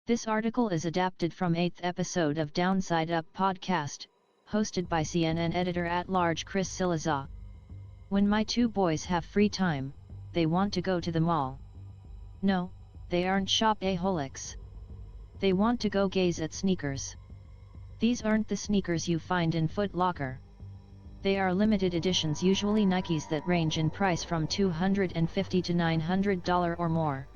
This article is adapted from 8th episode of Downside Up podcast, hosted by CNN Editor-at-large Chris Cillizza. When my two boys have free time, they want to go to the mall. No, they aren't shop-a-holics. They want to go gaze at sneakers. These aren't the sneakers you find in Foot Locker. They are limited editions, usually Nikes, that range in price from $250 to $900 or more.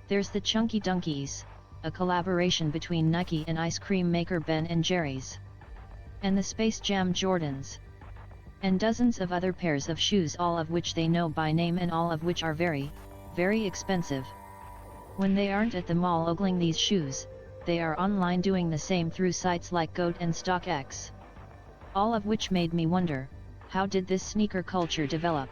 There's the Chunky Dunkies, a collaboration between Nike and ice cream maker Ben & Jerry's. And the Space Jam Jordans. And dozens of other pairs of shoes, all of which they know by name and all of which are very, very expensive. When they aren't at the mall ogling these shoes, they are online doing the same through sites like Goat and StockX. All of which made me wonder, how did this sneaker culture develop?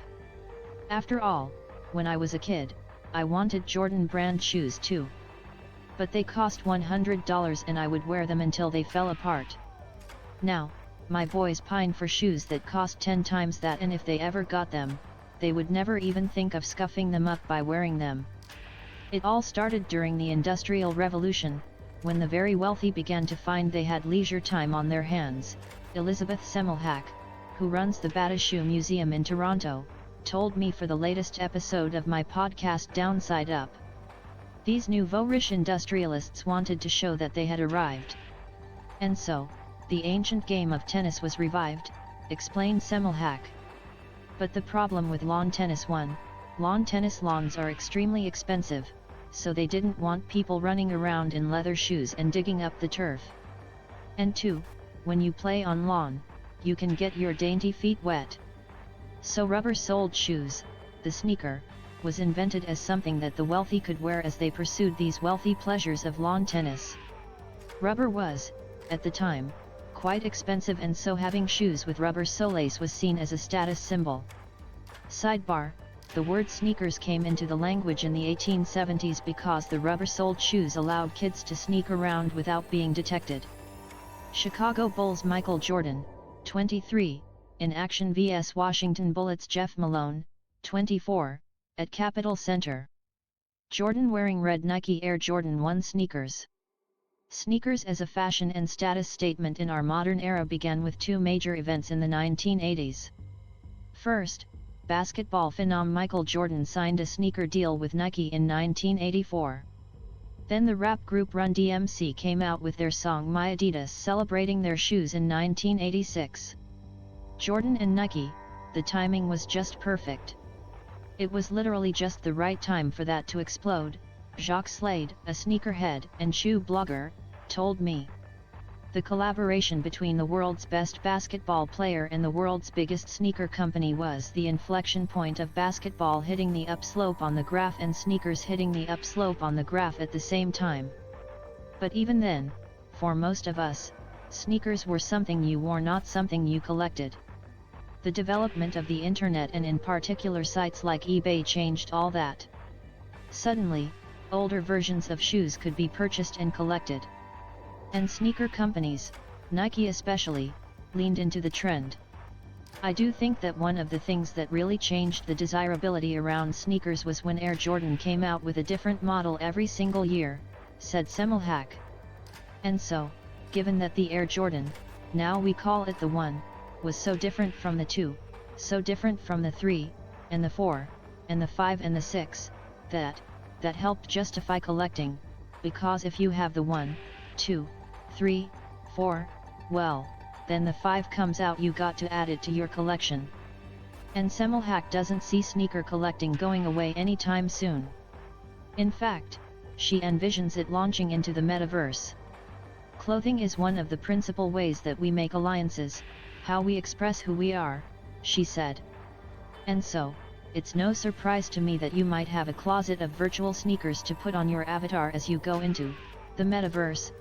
After all, when I was a kid, I wanted Jordan brand shoes too. But they cost $100 and I would wear them until they fell apart. Now, my boys pine for shoes that cost 10 times that, and if they ever got them, they would never even think of scuffing them up by wearing them. It all started during the Industrial Revolution, when the very wealthy began to find they had leisure time on their hands. Elizabeth Semmelhack, who runs the Bata Shoe Museum in Toronto, told me for the latest episode of my podcast Downside Up. These nouveau-riche industrialists wanted to show that they had arrived. And so, the ancient game of tennis was revived, explained Semmelhack. But the problem with lawn tennis: 1, lawn tennis lawns are extremely expensive, so they didn't want people running around in leather shoes and digging up the turf. And 2, when you play on lawn, you can get your dainty feet wet. So rubber-soled shoes, the sneaker, was invented as something that the wealthy could wear as they pursued these wealthy pleasures of lawn tennis. Rubber was, at the time, quite expensive, and so having shoes with rubber soles was seen as a status symbol. Sidebar: the word sneakers came into the language in the 1870s because the rubber-soled shoes allowed kids to sneak around without being detected. Chicago Bulls Michael Jordan, 23, in action vs Washington Bullets Jeff Malone, 24, at Capitol Center. Jordan wearing red Nike Air Jordan 1 sneakers. Sneakers as a fashion and status statement in our modern era began with two major events in the 1980s. First, basketball phenom Michael Jordan signed a sneaker deal with Nike in 1984. Then the rap group Run DMC came out with their song My Adidas, celebrating their shoes in 1986. Jordan and Nike, the timing was just perfect. It was literally just the right time for that to explode, Jacques Slade, a sneakerhead and shoe blogger, told me. The collaboration between the world's best basketball player and the world's biggest sneaker company was the inflection point of basketball hitting the upslope on the graph and sneakers hitting the upslope on the graph at the same time. But even then, for most of us, sneakers were something you wore, not something you collected. The development of the internet, and in particular sites like eBay, changed all that. Suddenly, older versions of shoes could be purchased and collected. And sneaker companies, Nike especially, leaned into the trend. I do think that one of the things that really changed the desirability around sneakers was when Air Jordan came out with a different model every single year, said Semmelhack. And so, given that the Air Jordan, now we call it the 1, was so different from the 2, so different from the 3, and the 4, and the 5 and the 6, that helped justify collecting, because if you have the 1, 2, 3, 4, well, then the 5 comes out, you got to add it to your collection. And Semmelhack doesn't see sneaker collecting going away anytime soon. In fact, she envisions it launching into the metaverse. Clothing is one of the principal ways that we make alliances, how we express who we are, she said. And so, it's no surprise to me that you might have a closet of virtual sneakers to put on your avatar as you go into the metaverse.